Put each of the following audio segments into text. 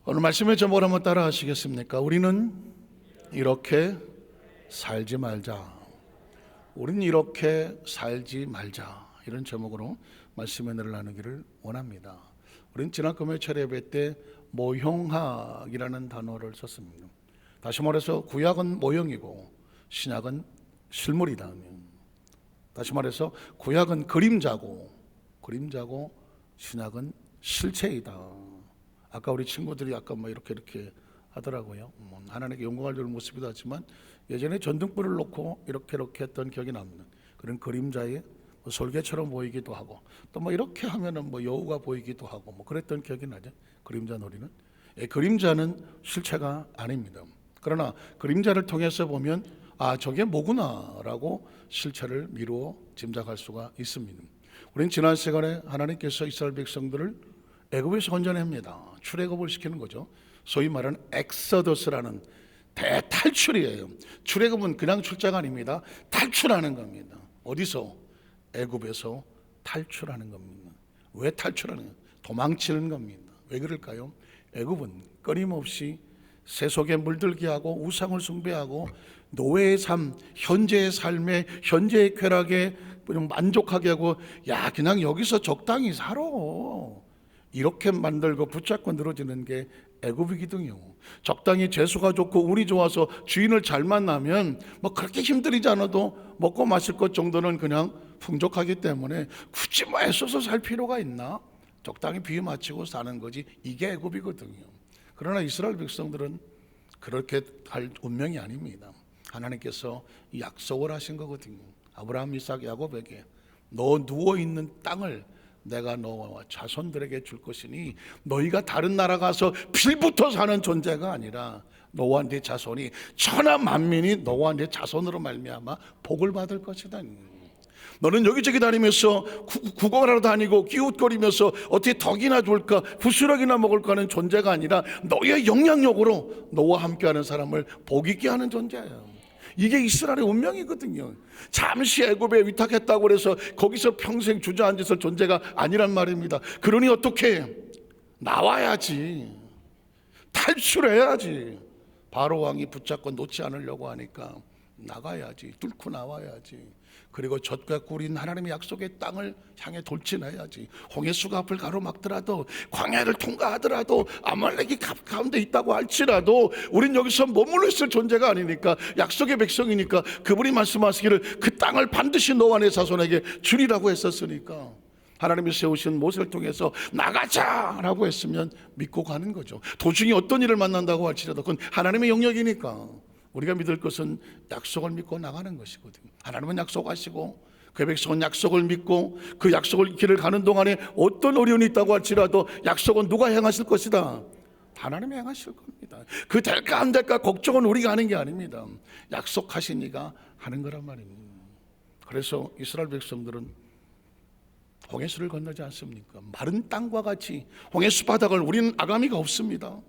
오늘 말씀의 제목을 한번 따라 하시겠습니까? 우리는 이렇게 살지 말자. 우리는 이렇게 살지 말자. 이런 제목으로 말씀의 은혜를 나누기를 원합니다. 우리는 지난 금요일 예배 때 모형학이라는 단어를 썼습니다. 다시 말해서 구약은 모형이고 신약은 실물이다. 다시 말해서 구약은 그림자고 신약은 실체이다. 아까 우리 친구들이 아까 이렇게 하더라고요. 하나님께 영광을 주는 모습이다 하지만 예전에 전등불을 놓고 이렇게 했던 기억이 납니다. 그런 그림자의 솔개처럼 보이기도 하고 또 이렇게 하면은 여우가 보이기도 하고 그랬던 기억이 나죠. 그림자 놀이는. 그림자는 실체가 아닙니다. 그러나 그림자를 통해서 보면 저게 뭐구나라고 실체를 미루어 짐작할 수가 있습니다. 우리는 지난 시간에 하나님께서 이스라엘 백성들을 애굽에서 건져냅니다. 출애굽을 시키는 거죠. 소위 말하는 엑서더스라는 대탈출이에요. 출애굽은 그냥 출자가 아닙니다. 탈출하는 겁니다. 어디서? 애굽에서 탈출하는 겁니다. 왜 탈출하는 거예요? 도망치는 겁니다. 왜 그럴까요? 애굽은 끊임없이 세속에 물들게 하고 우상을 숭배하고 노예의 삶, 현재의 삶에 현재의 쾌락에 만족하게 하고 그냥 여기서 적당히 살아 이렇게 만들고 붙잡고 늘어지는 게 애굽이거든요. 적당히 재수가 좋고 운이 좋아서 주인을 잘 만나면 그렇게 힘들이지 않아도 먹고 마실 것 정도는 그냥 풍족하기 때문에 굳이 애써서 살 필요가 있나? 적당히 비위 맞추고 사는 거지. 이게 애굽이거든요. 그러나 이스라엘 백성들은 그렇게 할 운명이 아닙니다. 하나님께서 약속을 하신 거거든요. 아브라함, 이삭, 야곱에게 너 누워있는 땅을 내가 너와 자손들에게 줄 것이니 너희가 다른 나라 가서 빌부터 사는 존재가 아니라 너와 네 자손이 천하 만민이 너와 네 자손으로 말미암아 복을 받을 것이다. 너는 여기저기 다니면서 구걸하러 다니고 기웃거리면서 어떻게 덕이나 줄까 부스러기나 먹을까 하는 존재가 아니라 너의 영향력으로 너와 함께하는 사람을 복 있게 하는 존재예요. 이게 이스라엘의 운명이거든요. 잠시 애굽에 위탁했다고 해서 거기서 평생 주저앉았을 존재가 아니란 말입니다. 그러니 어떻게? 나와야지. 탈출해야지. 바로 왕이 붙잡고 놓지 않으려고 하니까 나가야지. 뚫고 나와야지. 그리고 젖과 꿀인 하나님의 약속의 땅을 향해 돌진해야지. 홍해수가 앞을 가로막더라도 광야를 통과하더라도 아말렉이 가운데 있다고 할지라도 우린 여기서 머물러 있을 존재가 아니니까 약속의 백성이니까 그분이 말씀하시기를 그 땅을 반드시 너와 내 자손에게 주리라고 했었으니까 하나님이 세우신 모세를 통해서 나가자라고 했으면 믿고 가는 거죠. 도중에 어떤 일을 만난다고 할지라도 그건 하나님의 영역이니까 우리가 믿을 것은 약속을 믿고 나가는 것이거든요. 하나님은 약속하시고 그 백성은 약속을 믿고 그 약속을 길을 가는 동안에 어떤 어려움이 있다고 할지라도 약속은 누가 행하실 것이다? 하나님이 행하실 겁니다. 그 될까 안 될까 걱정은 우리가 하는 게 아닙니다. 약속하신 이가 하는 거란 말입니다. 그래서 이스라엘 백성들은 홍해수를 건너지 않습니까? 마른 땅과 같이 홍해수 바닥을 우리는 아가미가 없습니다.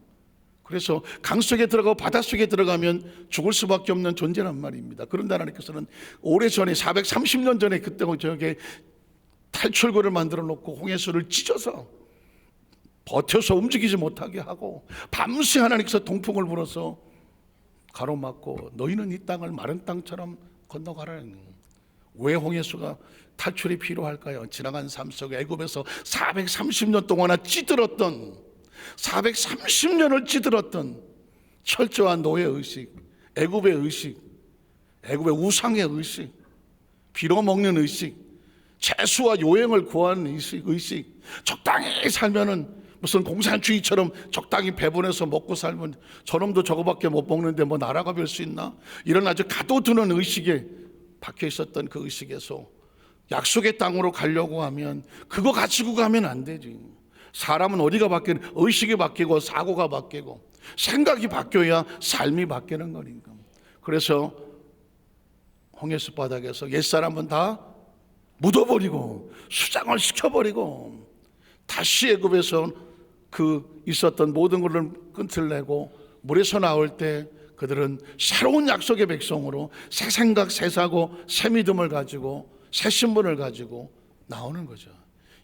그래서 강속에 들어가고 바닷속에 들어가면 죽을 수밖에 없는 존재란 말입니다. 그런데 하나님께서는 오래전에 430년 전에 그때 저게 탈출구를 만들어 놓고 홍해수를 찢어서 버텨서 움직이지 못하게 하고 밤새 하나님께서 동풍을 불어서 가로막고 너희는 이 땅을 마른 땅처럼 건너가라는 거예요. 왜 홍해수가 탈출이 필요할까요? 지나간 삶 속에 애굽에서 430년 동안이나 찌들었던 430년을 찌들었던 철저한 노예의식, 애굽의 의식, 애굽의 우상의 의식, 빌어먹는 의식, 채수와 요행을 구하는 의식, 적당히 살면은 무슨 공산주의처럼 적당히 배분해서 먹고 살면 저놈도 저거밖에 못 먹는데 나라가 별 수 있나? 이런 아주 가둬두는 의식에 박혀 있었던 그 의식에서 약속의 땅으로 가려고 하면 그거 가지고 가면 안 되지. 사람은 어디가 바뀌는? 의식이 바뀌고 사고가 바뀌고 생각이 바뀌어야 삶이 바뀌는 거니까. 그래서 홍해수 바닥에서 옛사람은 다 묻어버리고 수장을 시켜버리고 다시 애굽에서 그 있었던 모든 것을 끈틀 내고 물에서 나올 때 그들은 새로운 약속의 백성으로 새 생각, 새 사고, 새 믿음을 가지고 새 신분을 가지고 나오는 거죠.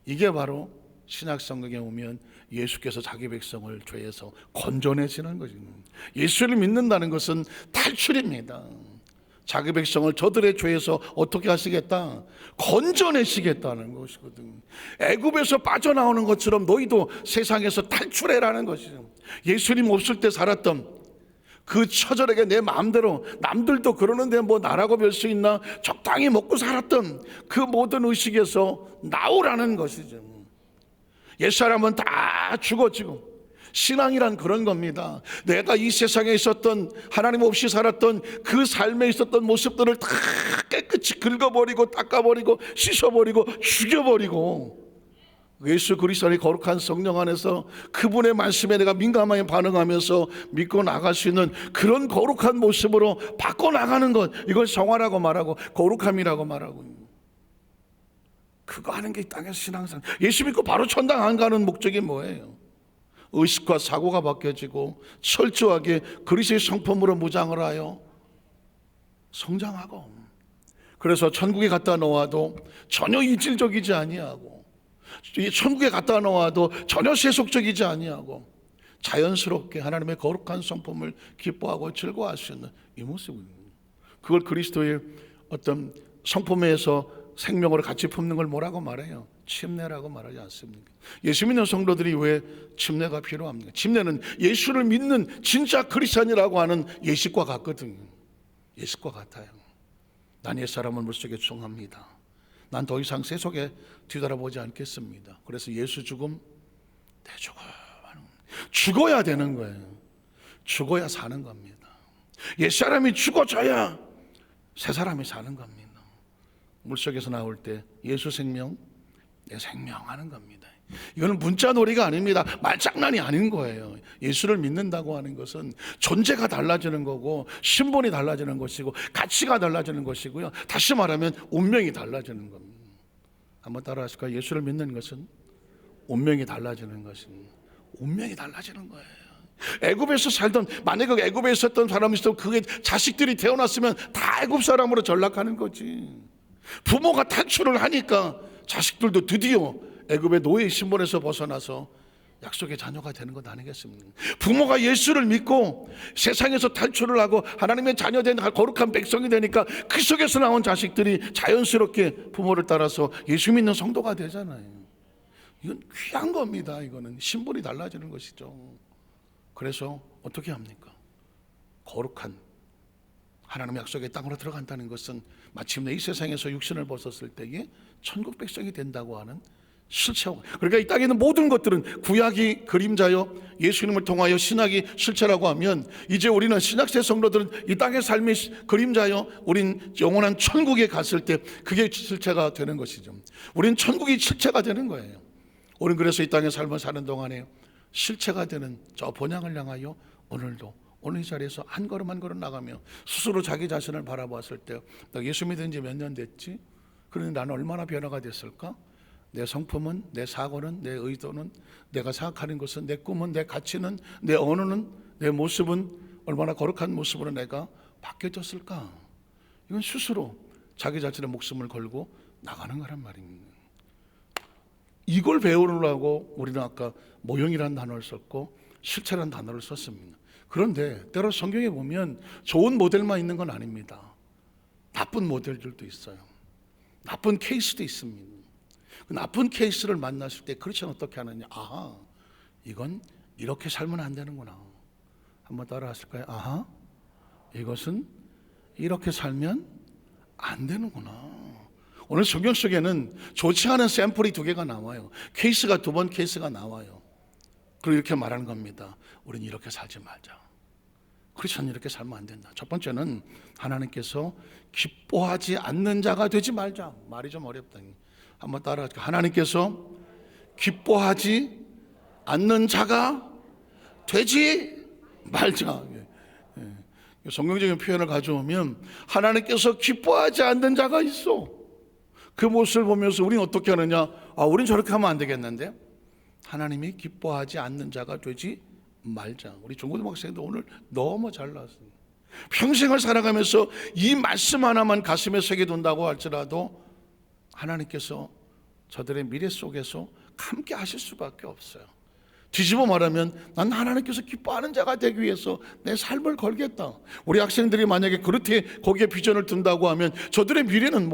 이게 바로 신약 성경에 오면 예수께서 자기 백성을 죄에서 건져내시는 것입니다. 예수를 믿는다는 것은 탈출입니다. 자기 백성을 저들의 죄에서 어떻게 하시겠다? 건져내시겠다는 것이거든요. 애굽에서 빠져나오는 것처럼 너희도 세상에서 탈출해라는 것이죠. 예수님 없을 때 살았던 그 처절하게 내 마음대로 남들도 그러는데 뭐 나라고 별 수 있나 적당히 먹고 살았던 그 모든 의식에서 나오라는 것이죠. 옛사람은 다 죽어지고, 신앙이란 그런 겁니다. 내가 이 세상에 있었던 하나님 없이 살았던 그 삶에 있었던 모습들을 다 깨끗이 긁어버리고 닦아버리고 씻어버리고 죽여버리고 예수 그리스도의 거룩한 성령 안에서 그분의 말씀에 내가 민감하게 반응하면서 믿고 나갈 수 있는 그런 거룩한 모습으로 바꿔나가는 것, 이걸 성화라고 말하고 거룩함이라고 말하고, 그거 하는 게 이 땅에서 신앙생. 예수 믿고 바로 천당 안 가는 목적이 뭐예요? 의식과 사고가 바뀌어지고 철저하게 그리스도의 성품으로 무장을 하여 성장하고, 그래서 천국에 갖다 놓아도 전혀 이질적이지 아니하고, 천국에 갖다 놓아도 전혀 세속적이지 아니하고 자연스럽게 하나님의 거룩한 성품을 기뻐하고 즐거워할 수 있는 이 모습입니다. 그걸 그리스도의 어떤 성품에서 생명으로 같이 품는 걸 뭐라고 말해요? 침례라고 말하지 않습니까? 예수 믿는 성도들이 왜 침례가 필요합니까? 침례는 예수를 믿는 진짜 크리스찬이라고 하는 예식과 같거든요. 예식과 같아요. 난 옛사람을 물속에 수송합니다. 난 더 이상 세속에 뒤돌아보지 않겠습니다. 그래서 예수 죽음, 내 죽음, 죽어야 되는 거예요. 죽어야 사는 겁니다. 옛사람이 죽어져야 새 사람이 사는 겁니다. 물속에서 나올 때 예수 생명, 내 생명 하는 겁니다. 이거는 문자 놀이가 아닙니다. 말장난이 아닌 거예요. 예수를 믿는다고 하는 것은 존재가 달라지는 거고, 신분이 달라지는 것이고, 가치가 달라지는 것이고요. 다시 말하면 운명이 달라지는 겁니다. 한번 따라 하실까요? 예수를 믿는 것은 운명이 달라지는 것입니다. 운명이 달라지는 거예요. 애굽에서 살던, 만약에 애굽에 있었던 사람이 있어도 그게 자식들이 태어났으면 다 애굽 사람으로 전락하는 거지. 부모가 탈출을 하니까 자식들도 드디어 애굽의 노예의 신분에서 벗어나서 약속의 자녀가 되는 것 아니겠습니까? 부모가 예수를 믿고 세상에서 탈출을 하고 하나님의 자녀된 거룩한 백성이 되니까 그 속에서 나온 자식들이 자연스럽게 부모를 따라서 예수 믿는 성도가 되잖아요. 이건 귀한 겁니다. 이거는 신분이 달라지는 것이죠. 그래서 어떻게 합니까? 거룩한 하나님의 약속의 땅으로 들어간다는 것은 마침내 이 세상에서 육신을 벗었을 때에 천국 백성이 된다고 하는 실체. 그러니까 이 땅에 있는 모든 것들은 구약이 그림자요, 예수님을 통하여 신약이 실체라고 하면, 이제 우리는 신약세 성도들은 이 땅의 삶의 그림자요, 우린 영원한 천국에 갔을 때 그게 실체가 되는 것이죠. 우린 천국이 실체가 되는 거예요. 우린 그래서 이 땅의 삶을 사는 동안에 실체가 되는 저 본향을 향하여 오늘도 오늘 이 자리에서 한 걸음 한 걸음 나가며 스스로 자기 자신을 바라봤을 때, 나 예수 믿은 지 몇 년 됐지? 그런데 나는 얼마나 변화가 됐을까? 내 성품은, 내 사고는, 내 의도는, 내가 생각하는 것은, 내 꿈은, 내 가치는, 내 언어는, 내 모습은 얼마나 거룩한 모습으로 내가 바뀌어졌을까? 이건 스스로 자기 자신의 목숨을 걸고 나가는 거란 말입니다. 이걸 배우려고 우리는 아까 모형이라는 단어를 썼고 실체라는 단어를 썼습니다. 그런데 때로 성경에 보면 좋은 모델만 있는 건 아닙니다. 나쁜 모델들도 있어요. 나쁜 케이스도 있습니다. 그 나쁜 케이스를 만났을 때 크리스천은 어떻게 하느냐? 아하, 이건 이렇게 살면 안 되는구나. 한번 따라 하실까요? 아하, 이것은 이렇게 살면 안 되는구나. 오늘 성경 속에는 좋지 않은 샘플이 2개가 나와요. 케이스가 2번 케이스가 나와요. 그리고 이렇게 말하는 겁니다. 우리는 이렇게 살지 말자. 크리스천은 이렇게 살면 안 된다. 첫 번째는 하나님께서 기뻐하지 않는 자가 되지 말자. 말이 좀 어렵다. 한번 따라할게요. 하나님께서 기뻐하지 않는 자가 되지 말자. 성경적인 표현을 가져오면 하나님께서 기뻐하지 않는 자가 있어. 그 모습을 보면서 우리는 어떻게 하느냐? 우리는 저렇게 하면 안 되겠는데? 하나님이 기뻐하지 않는 자가 되지 말자. 우리 중고등부 학생들 오늘 너무 잘 나왔습니다. 평생을 살아가면서 이 말씀 하나만 가슴에 새겨둔다고 할지라도 하나님께서 저들의 미래 속에서 함께 하실 수밖에 없어요. 뒤집어 말하면 난 하나님께서 기뻐하는 자가 되기 위해서 내 삶을 걸겠다. 우리 학생들이 만약에 그렇게 거기에 비전을 둔다고 하면 저들의 미래는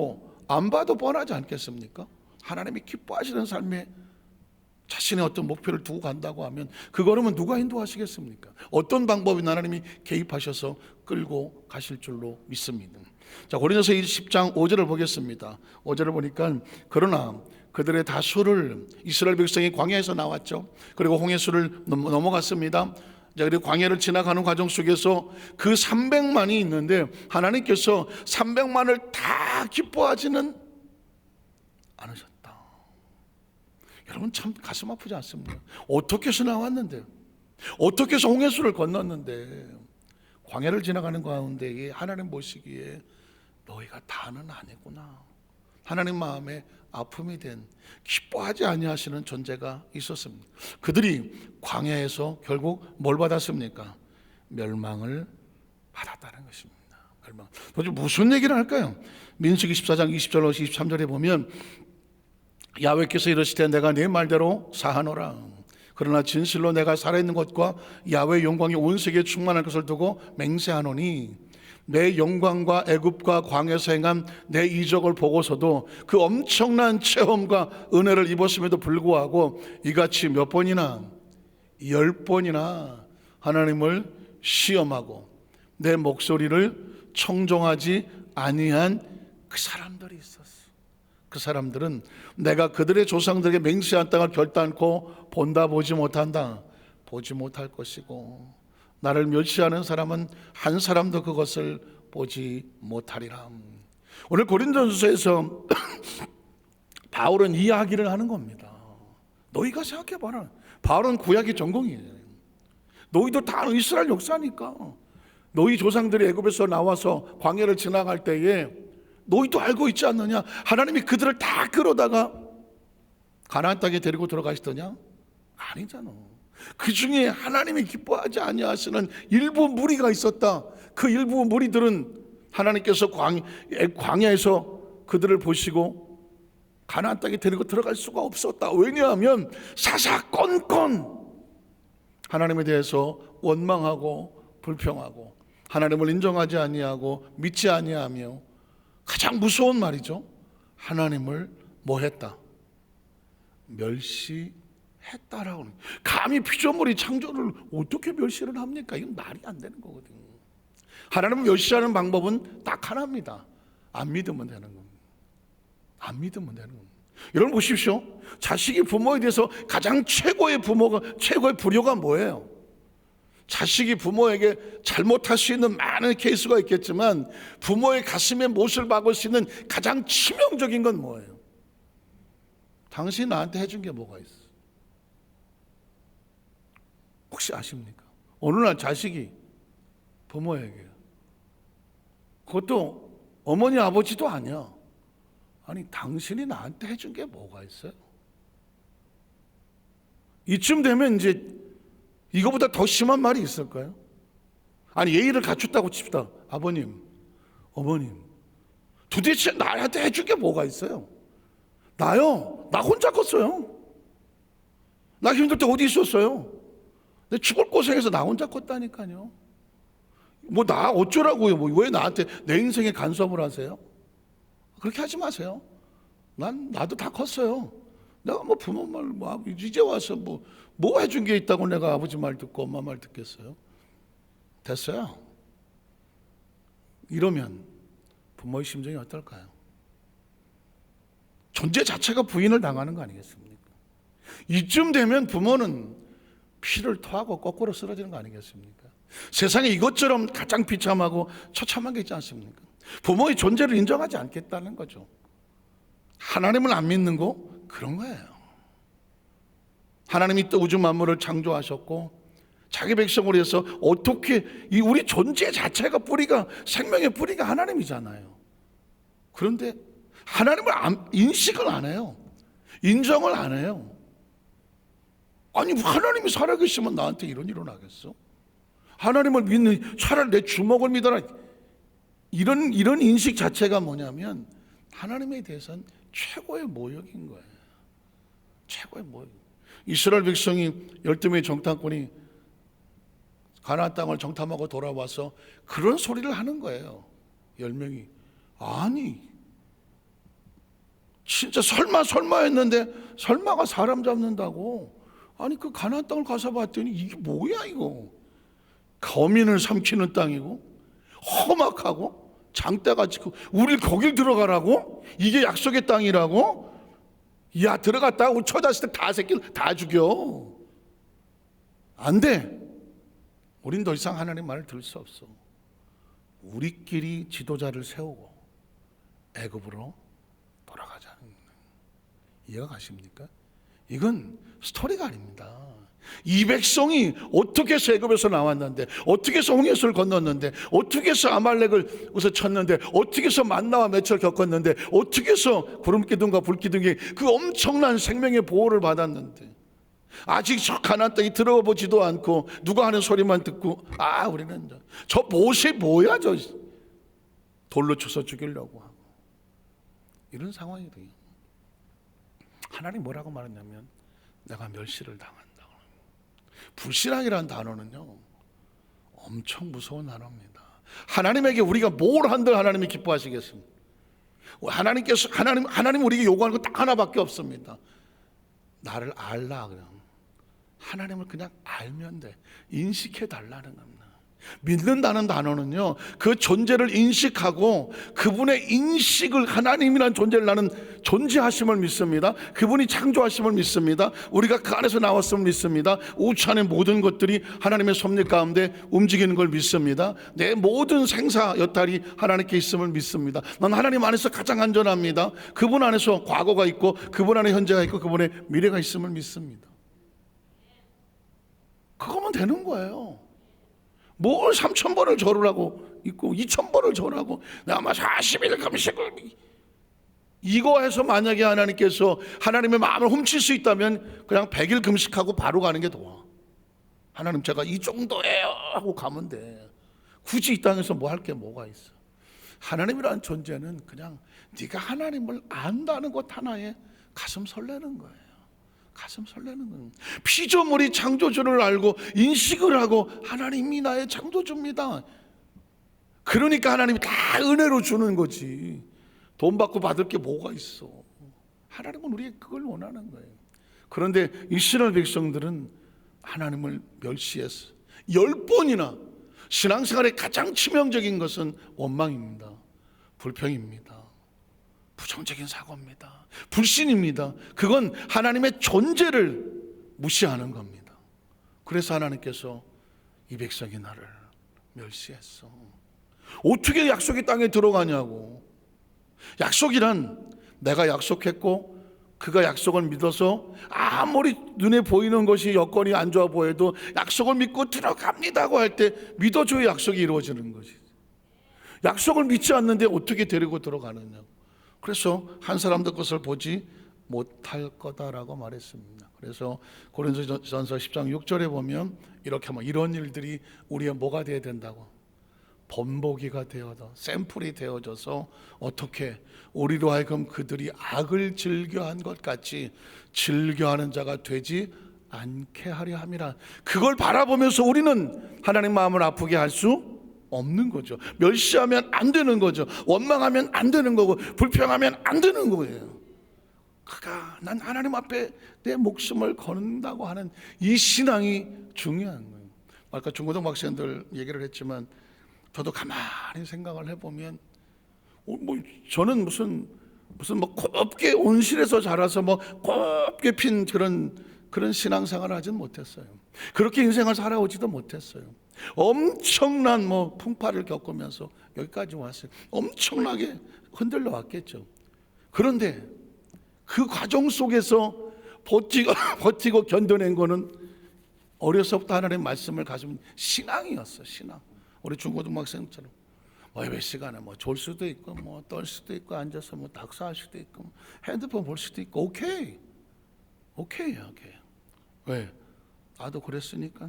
안 봐도 뻔하지 않겠습니까? 하나님이 기뻐하시는 삶에 자신의 어떤 목표를 두고 간다고 하면 그거라면 누가 인도하시겠습니까? 어떤 방법이 하나님이 개입하셔서 끌고 가실 줄로 믿습니다. 자, 고린도서 10장 5절을 보겠습니다. 5절을 보니까 그러나 그들의 다수를 이스라엘 백성이 광야에서 나왔죠. 그리고 홍해수를 넘어갔습니다. 자, 그리고 광야를 지나가는 과정 속에서 그 300만이 있는데 하나님께서 300만을 다 기뻐하지는 않으셨다. 여러분 참 가슴 아프지 않습니까? 어떻게 해서 나왔는데, 어떻게 해서 홍해수를 건넜는데 광야를 지나가는 가운데에 하나님 보시기에 너희가 다는 아니구나. 하나님 마음에 아픔이 된 기뻐하지 아니하시는 존재가 있었습니다. 그들이 광야에서 결국 뭘 받았습니까? 멸망을 받았다는 것입니다. 멸망. 도대체 무슨 얘기를 할까요? 민수기 14장 20절로 23절에 보면 야훼께서 이르시되 내가 네 말대로 사하노라. 그러나 진실로 내가 살아있는 것과 야훼의 영광이 온 세계에 충만할 것을 두고 맹세하노니 내 영광과 애굽과 광야에서 행한 내 이적을 보고서도 그 엄청난 체험과 은혜를 입었음에도 불구하고 이같이 몇 번이나 10번이나 하나님을 시험하고 내 목소리를 청종하지 아니한 그 사람들이 있었어. 그 사람들은 내가 그들의 조상들에게 맹세한 땅을 결단코 본다 보지 못한다. 보지 못할 것이고 나를 멸시하는 사람은 한 사람도 그것을 보지 못하리라. 오늘 고린도전서에서 바울은 이 이야기를 하는 겁니다. 너희가 생각해봐라. 바울은 구약의 전공이에요. 너희도 다 이스라엘 역사니까. 너희 조상들이 애굽에서 나와서 광야를 지나갈 때에 너희도 알고 있지 않느냐? 하나님이 그들을 다 끌어다가 가나안 땅에 데리고 들어가시더냐? 아니잖아. 그 중에 하나님이 기뻐하지 아니하시는 일부 무리가 있었다. 그 일부 무리들은 하나님께서 광야에서 그들을 보시고 가나안 땅에 데리고 들어갈 수가 없었다. 왜냐하면 사사건건 하나님에 대해서 원망하고 불평하고 하나님을 인정하지 아니하고 믿지 아니하며 가장 무서운 말이죠. 하나님을 뭐 했다? 멸시했다라고. 감히 피조물이 창조를 어떻게 멸시를 합니까? 이건 말이 안 되는 거거든요. 하나님을 멸시하는 방법은 딱 하나입니다. 안 믿으면 되는 겁니다. 안 믿으면 되는 겁니다. 여러분 보십시오. 자식이 부모에 대해서 가장 최고의 불효가 뭐예요? 자식이 부모에게 잘못할 수 있는 많은 케이스가 있겠지만 부모의 가슴에 못을 박을 수 있는 가장 치명적인 건 뭐예요? 당신이 나한테 해준 게 뭐가 있어? 혹시 아십니까? 어느 날 자식이 부모에게, 그것도 어머니 아버지도 아니야, 아니 당신이 나한테 해준 게 뭐가 있어요? 이쯤 되면 이제 이거보다 더 심한 말이 있을까요? 아니 예의를 갖췄다고 칩시다. 아버님, 어머님, 도대체 나한테 해준 게 뭐가 있어요? 나요? 나 혼자 컸어요. 나 힘들 때 어디 있었어요? 내 죽을 고생해서 나 혼자 컸다니까요. 뭐 나 어쩌라고요? 뭐 왜 나한테 내 인생에 간섭을 하세요? 그렇게 하지 마세요. 나도 다 컸어요. 내가 뭐 부모 말 이제 와서 뭐 해준 게 있다고 내가 아버지 말 듣고 엄마 말 듣겠어요? 됐어요. 이러면 부모의 심정이 어떨까요? 존재 자체가 부인을 당하는 거 아니겠습니까? 이쯤 되면 부모는 피를 토하고 거꾸로 쓰러지는 거 아니겠습니까? 세상에 이것처럼 가장 비참하고 처참한 게 있지 않습니까? 부모의 존재를 인정하지 않겠다는 거죠. 하나님을 안 믿는 거 그런 거예요. 하나님이 또 우주 만물을 창조하셨고 자기 백성을 위해서 어떻게 우리 존재 자체가 뿌리가, 생명의 뿌리가 하나님이잖아요. 그런데 하나님을 인식을 안 해요. 인정을 안 해요. 아니 하나님이 살아계시면 나한테 이런 일은 하겠어? 하나님을 믿는, 차라리 내 주먹을 믿어라. 이런 인식 자체가 뭐냐면 하나님에 대해서는 최고의 모욕인 거예요. 최고의 뭐 이스라엘 백성이 12명의 정탐꾼이 가나안 땅을 정탐하고 돌아와서 그런 소리를 하는 거예요. 10명이 아니 진짜 설마 했는데 설마가 사람 잡는다고? 아니 그 가나안 땅을 가서 봤더니 이게 뭐야 이거? 거민을 삼키는 땅이고 험악하고 장대가 지고 우리 거길 들어가라고? 이게 약속의 땅이라고? 야 들어갔다가 우리 처자식 다 새끼를 다 죽여. 안 돼. 우린 더 이상 하나님 말을 들을 수 없어. 우리끼리 지도자를 세우고 애굽으로 돌아가자는 거예요. 이해가 가십니까? 이건 스토리가 아닙니다. 이 백성이 어떻게 해서 애굽에서 나왔는데, 어떻게 해서 홍해수를 건넜는데, 어떻게 해서 아말렉을 우서 쳤는데, 어떻게 해서 만나와 매철 겪었는데, 어떻게 해서 구름기둥과 불기둥이 그 엄청난 생명의 보호를 받았는데, 아직 저 가나안 땅에 들어가 보지도 않고 누가 하는 소리만 듣고 우리는 저 못이 뭐야 저 돌로 쳐서 죽이려고 하고 이런 상황이 돼요. 하나님 뭐라고 말했냐면 내가 멸시를 당한다. 불신앙이라는 단어는요 엄청 무서운 단어입니다. 하나님에게 우리가 뭘 한들 하나님이 기뻐하시겠습니다. 하나님 우리에게 요구하는 거 딱 하나밖에 없습니다. 나를 알라. 그냥 하나님을 그냥 알면 돼. 인식해 달라는 겁니다. 믿는다는 단어는요 그 존재를 인식하고 그분의 인식을, 하나님이라는 존재를 나는 존재하심을 믿습니다. 그분이 창조하심을 믿습니다. 우리가 그 안에서 나왔음을 믿습니다. 우주 안의 모든 것들이 하나님의 섭리 가운데 움직이는 걸 믿습니다. 내 모든 생사 여탈이 하나님께 있음을 믿습니다. 난 하나님 안에서 가장 안전합니다. 그분 안에서 과거가 있고 그분 안에 현재가 있고 그분의 미래가 있음을 믿습니다. 그거면 되는 거예요. 뭘 3,000번을 절으라고 있고 2,000번을 절하고 내가 아마 40일 금식을 이거 해서 만약에 하나님께서 하나님의 마음을 훔칠 수 있다면 그냥 100일 금식하고 바로 가는 게 좋아. 하나님 제가 이 정도예요 하고 가면 돼. 굳이 이 땅에서 뭐 할 게 뭐가 있어. 하나님이라는 존재는 그냥 네가 하나님을 안다는 것 하나에 가슴 설레는 거예요. 가슴 설레는 거예요. 피조물이 창조주를 알고 인식을 하고 하나님이 나의 창조주입니다. 그러니까 하나님이 다 은혜로 주는 거지. 돈 받고 받을 게 뭐가 있어. 하나님은 우리에게 그걸 원하는 거예요. 그런데 이스라엘 백성들은 하나님을 멸시했어. 10번이나. 신앙생활의 가장 치명적인 것은 원망입니다. 불평입니다. 부정적인 사고입니다. 불신입니다. 그건 하나님의 존재를 무시하는 겁니다. 그래서 하나님께서 이 백성이 나를 멸시했어. 어떻게 약속의 땅에 들어가냐고. 약속이란 내가 약속했고 그가 약속을 믿어서 아무리 눈에 보이는 것이 여건이 안 좋아 보여도 약속을 믿고 들어갑니다고 할 때 믿어줘야 약속이 이루어지는 것이지. 약속을 믿지 않는데 어떻게 데리고 들어가느냐고. 그래서 한 사람도 것을 보지 못할 거다라고 말했습니다. 그래서 고린도전서 10장 6절에 보면 이렇게 이런 일들이 우리의 뭐가 되어야 된다고? 본보기가 되어서 샘플이 되어져서 어떻게 우리로 하여금 그들이 악을 즐겨한 것 같이 즐겨하는 자가 되지 않게 하려 함이라. 그걸 바라보면서 우리는 하나님 마음을 아프게 할 수 없는 거죠. 멸시하면 안 되는 거죠. 원망하면 안 되는 거고 불평하면 안 되는 거예요. 그가 난 하나님 앞에 내 목숨을 거는다고 하는 이 신앙이 중요한 거예요. 아까 중고등 학생들 얘기를 했지만 저도 가만히 생각을 해보면 저는 무슨 곱게 온실에서 자라서 곱게 핀 그런 신앙생활을 하진 못했어요. 그렇게 인생을 살아오지도 못했어요. 엄청난 풍파를 겪으면서 여기까지 왔어요. 엄청나게 흔들려 왔겠죠. 그런데 그 과정 속에서 버티고 견뎌낸 거는 어려서부터 하나님의 말씀을 가지고 신앙이었어요. 신앙. 우리 중고등학생처럼 예배 시간에 졸 수도 있고 떨 수도 있고 앉아서 닥사할 수도 있고 핸드폰 볼 수도 있고 오케이. 왜? 나도 그랬으니까.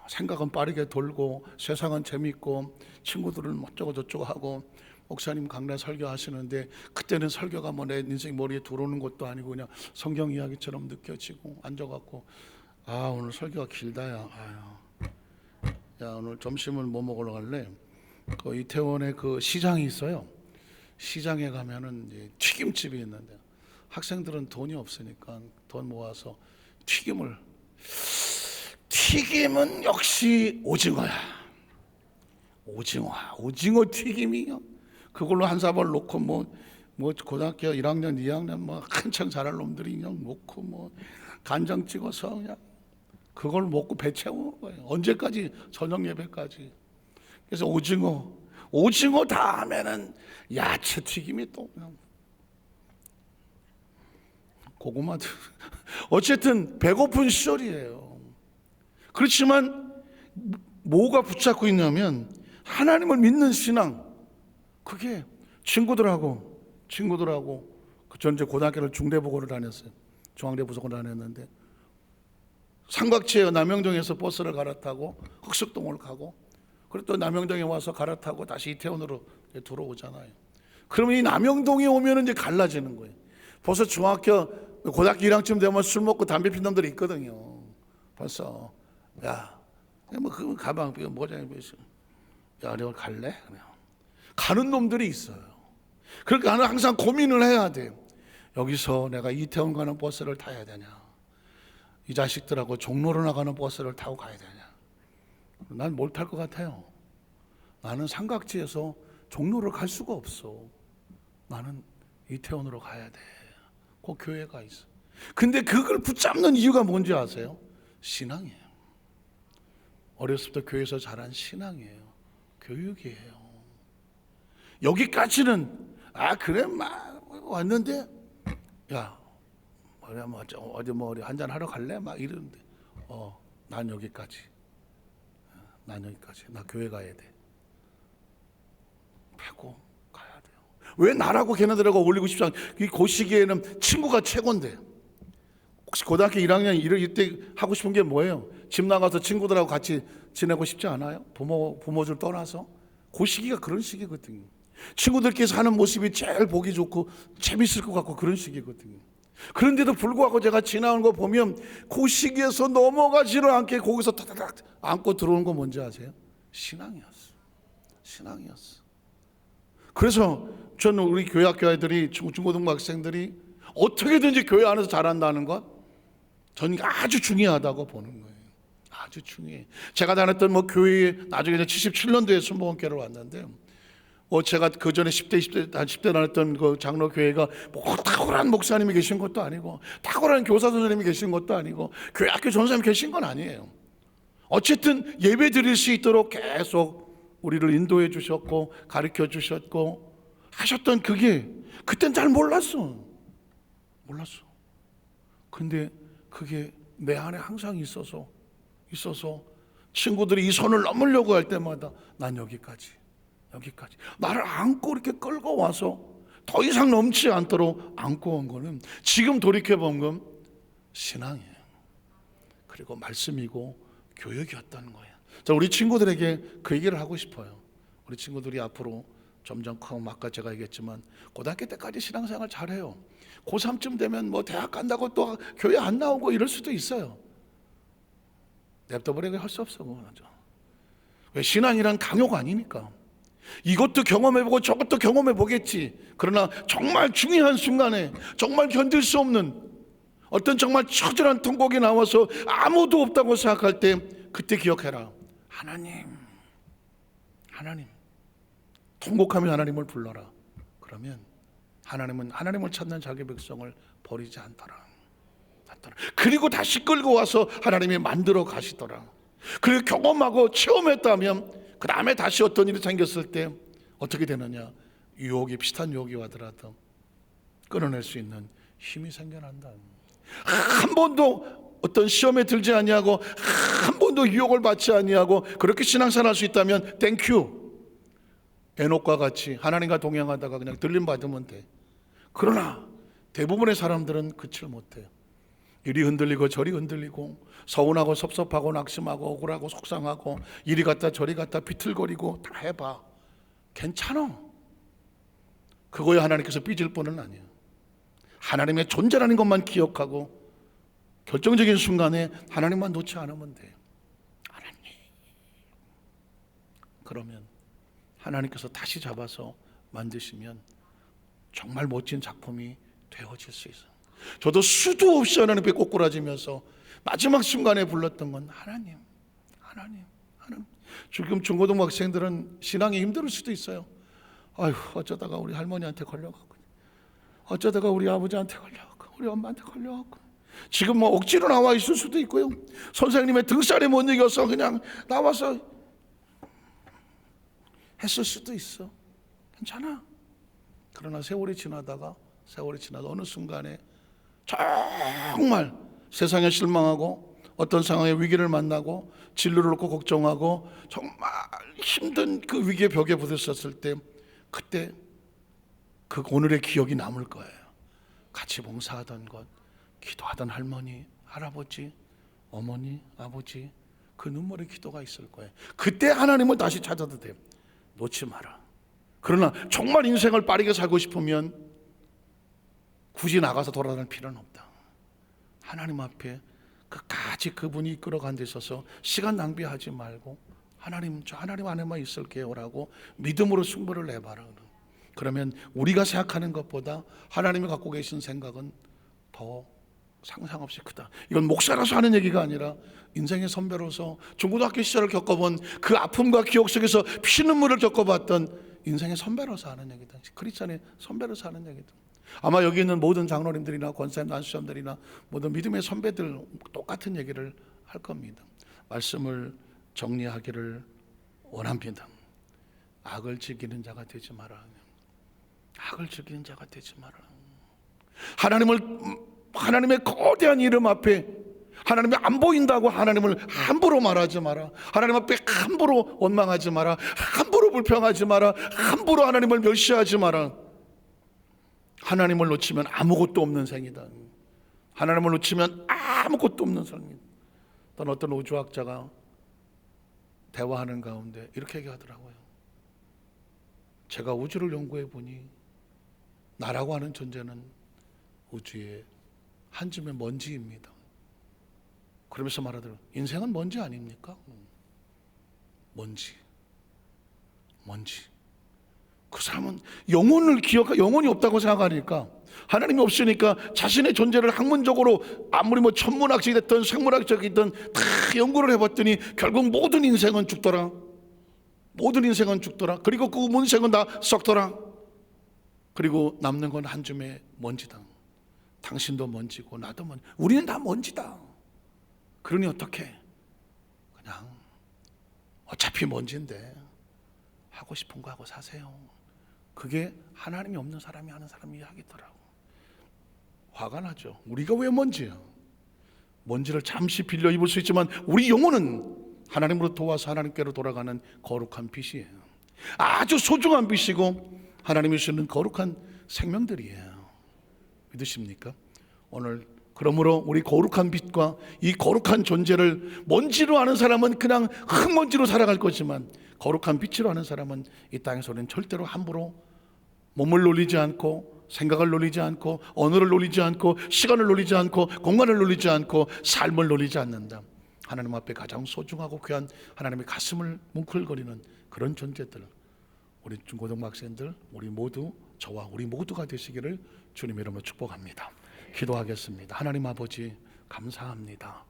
생각은 빠르게 돌고 세상은 재밌고 친구들은 어쩌고 저쩌고 하고 목사님 강단 설교하시는데 그때는 설교가 뭐 내 인생 머리에 들어오는 것도 아니고 그냥 성경 이야기처럼 느껴지고 앉아갖고 오늘 설교가 길다야. 야 오늘 점심을 뭐 먹으러 갈래? 그 이태원에 그 시장이 있어요. 시장에 가면은 이제 튀김집이 있는데 학생들은 돈이 없으니까 돈 모아서 튀김은 역시 오징어야. 오징어 튀김이요. 그걸로 한 사발 놓고 뭐 고등학교 1학년, 2학년 뭐 한창 잘할 놈들이 그냥 놓고 뭐 간장 찍어서 그냥 그걸 먹고 배 채우는 거예요. 언제까지? 저녁 예배까지. 그래서 오징어 다음에는 야채 튀김이 또 그냥 고구마도 어쨌든 배고픈 시절이에요. 그렇지만 뭐가 붙잡고 있냐면 하나님을 믿는 신앙. 그게 친구들하고 전 이제 고등학교를 중대부고를 다녔어요. 중앙대부고를 다녔는데 삼각지에 남영동에서 버스를 갈아타고 흑석동을 가고 그리고 또 남영동에 와서 갈아타고 다시 이태원으로 들어오잖아요. 그러면 이 남영동에 오면 이제 갈라지는 거예요. 벌써 고등학교 1학년 되면 술 먹고 담배 핀 놈들이 있거든요. 벌써 뭐 그 가방 모자에 야 내가 갈래? 그냥 가는 놈들이 있어요. 그러니까 나는 항상 고민을 해야 돼. 여기서 내가 이태원 가는 버스를 타야 되냐? 이 자식들하고 종로로 나가는 버스를 타고 가야 되냐? 난 뭘 탈 것 같아요? 나는 삼각지에서 종로를 갈 수가 없어. 나는 이태원으로 가야 돼. 그 교회가 있어. 근데 그걸 붙잡는 이유가 뭔지 아세요? 신앙이에요. 어렸을 때 교회에서 자란 신앙이에요. 교육이에요. 여기까지는 그래 막 왔는데 어디 한잔 하러 갈래? 막 이러는데 난 여기까지. 나 교회 가야 돼. 패고 가야 돼요. 왜 나라고 걔네들하고 어울리고 싶지 않아? 그 시기에는 친구가 최고인데 혹시 고등학교 1학년 이때 하고 싶은 게 뭐예요? 집 나가서 친구들하고 같이 지내고 싶지 않아요? 부모들 떠나서 그 시기가 그런 시기거든요. 친구들끼리 사는 모습이 제일 보기 좋고 재밌을 것 같고 그런 시기거든요. 그런데도 불구하고 제가 지나오는 거 보면 그 시기에서 넘어가지를 않게 거기서 타닥 안고 들어오는 거 뭔지 아세요? 신앙이었어. 그래서 저는 우리 교회 학교 아이들이 중고등부 학생들이 어떻게든지 교회 안에서 자란다는 것 저는 아주 중요하다고 보는 거예요. 아주 중요해. 제가 다녔던 교회에 나중에 77년도에 순복음교회를 왔는데 제가 그 전에 10대 다녔던 그 장로교회가 탁월한 목사님이 계신 것도 아니고 탁월한 교사 선생님이 계신 것도 아니고 교회 학교 전사님이 계신 건 아니에요. 어쨌든 예배 드릴 수 있도록 계속 우리를 인도해 주셨고 가르쳐 주셨고 하셨던 그땐 잘 몰랐어. 근데 그게 내 안에 항상 있어서 친구들이 이 선을 넘으려고 할 때마다 난 여기까지 나를 안고 이렇게 끌고 와서 더 이상 넘지 않도록 안고 온 거는 지금 돌이켜보면 신앙이에요. 그리고 말씀이고 교육이었다는 거예요. 자, 우리 친구들에게 그 얘기를 하고 싶어요. 우리 친구들이 앞으로 점점 커 아까 제가 얘기했지만 고등학교 때까지 신앙생활 잘해요. 고3쯤 되면 대학 간다고 또 교회 안 나오고 이럴 수도 있어요. 냅둬버리게 할 수 없어. 왜? 신앙이란 강요가 아니니까. 이것도 경험해보고 저것도 경험해보겠지. 그러나 정말 중요한 순간에 정말 견딜 수 없는 어떤 정말 처절한 통곡이 나와서 아무도 없다고 생각할 때 그때 기억해라. 하나님 통곡하며 하나님을 불러라. 그러면 하나님은 하나님을 찾는 자기 백성을 버리지 않더라. 그리고 다시 끌고 와서 하나님이 만들어 가시더라. 그리고 경험하고 체험했다면 그 다음에 다시 어떤 일이 생겼을 때 어떻게 되느냐? 비슷한 유혹이 와더라도 끊어낼 수 있는 힘이 생겨난다. 한 번도 어떤 시험에 들지 아니하고 한 번도 유혹을 받지 아니하고 그렇게 신앙생활 할 수 있다면 땡큐. 에녹과 같이 하나님과 동행하다가 그냥 들림 받으면 돼. 그러나 대부분의 사람들은 그치를 못해요. 이리 흔들리고 저리 흔들리고 서운하고 섭섭하고 낙심하고 억울하고 속상하고 이리 갔다 저리 갔다 비틀거리고 다 해봐. 괜찮아. 그거에 하나님께서 삐질 뿐은 아니에요. 하나님의 존재라는 것만 기억하고 결정적인 순간에 하나님만 놓지 않으면 돼요. 하나님. 그러면 하나님께서 다시 잡아서 만드시면 정말 멋진 작품이 되어질 수 있어요. 저도 수도 없이 하나님 앞에 꼬꾸라지면서 마지막 순간에 불렀던 건 하나님, 하나님, 하나님. 지금 중고등부 학생들은 신앙이 힘들 수도 있어요. 아유, 어쩌다가 우리 할머니한테 걸려갖고, 어쩌다가 우리 아버지한테 걸려갖고, 우리 엄마한테 걸려갖고, 지금 뭐 억지로 나와 있을 수도 있고요. 선생님의 등살에 못 이겨서 그냥 나와서 했을 수도 있어. 괜찮아. 그러나 세월이 지나다가 어느 순간에 정말 세상에 실망하고 어떤 상황의 위기를 만나고 진로를 놓고 걱정하고 정말 힘든 그 위기의 벽에 부딪혔을 때, 그때 그 오늘의 기억이 남을 거예요. 같이 봉사하던 것, 기도하던 할머니, 할아버지, 어머니, 아버지, 그 눈물의 기도가 있을 거예요. 그때 하나님을 다시 찾아도 돼요. 놓지 마라. 그러나 정말 인생을 빠르게 살고 싶으면 굳이 나가서 돌아다닐 필요는 없다. 하나님 앞에 끝까지 그분이 이끌어간 데 있어서 시간 낭비하지 말고 하나님, 저 하나님 안에만 있을게요 라고 믿음으로 승부를 내봐라. 그러면 우리가 생각하는 것보다 하나님이 갖고 계신 생각은 더 상상 없이 크다. 이건 목사라서 하는 얘기가 아니라 인생의 선배로서 중고등학교 시절을 겪어본 그 아픔과 기억 속에서 피눈물을 겪어봤던 인생의 선배로서 하는 얘기다. 크리스찬의 선배로서 하는 얘기다. 아마 여기 있는 모든 장로님들이나 권사님, 난수자들이나 모든 믿음의 선배들 똑같은 얘기를 할 겁니다. 말씀을 정리하기를 원합니다. 악을 즐기는 자가 되지 마라. 악을 즐기는 자가 되지 마라. 하나님의 거대한 이름 앞에 하나님이 안 보인다고 하나님을 함부로 말하지 마라. 하나님 앞에 함부로 원망하지 마라. 함부로 불평하지 마라. 함부로 하나님을 멸시하지 마라. 하나님을 놓치면 아무것도 없는 생이다. 하나님을 놓치면 아무것도 없는 생이다. 어떤 우주학자가 대화하는 가운데 이렇게 얘기하더라고요. 제가 우주를 연구해 보니 나라고 하는 존재는 우주의 한 줌의 먼지입니다. 그러면서 말하더라고요. 인생은 먼지 아닙니까? 먼지. 그 사람은 영혼이 없다고 생각하니까, 하나님이 없으니까 자신의 존재를 학문적으로 아무리 뭐 천문학적이 됐든 생물학적이든 다 연구를 해봤더니 결국 모든 인생은 죽더라. 그리고 그 문생은 다 썩더라. 그리고 남는 건 한 줌의 먼지다. 당신도 먼지고 나도 먼지. 우리는 다 먼지다. 그러니 어떻게? 그냥 어차피 먼지인데 하고 싶은 거 하고 사세요. 그게 하나님이 없는 사람이 하는 사람 이야기더라고. 화가 나죠. 우리가 왜 먼지야? 먼지를 잠시 빌려 입을 수 있지만 우리 영혼은 하나님으로 도와서 하나님께로 돌아가는 거룩한 빛이에요. 아주 소중한 빛이고 하나님이 주시는 거룩한 생명들이에요. 믿으십니까? 오늘 그러므로 우리 거룩한 빛과 이 거룩한 존재를 먼지로 아는 사람은 그냥 흙먼지로 살아갈 거지만, 거룩한 빛으로 아는 사람은 이 땅에서는 절대로 함부로 몸을 놀리지 않고 생각을 놀리지 않고 언어를 놀리지 않고 시간을 놀리지 않고 공간을 놀리지 않고 삶을 놀리지 않는다. 하나님 앞에 가장 소중하고 귀한 하나님의 가슴을 뭉클거리는 그런 존재들, 우리 중고등부 학생들, 우리 모두, 저와 우리 모두가 되시기를 주님의 이름으로 축복합니다. 기도하겠습니다. 하나님 아버지 감사합니다.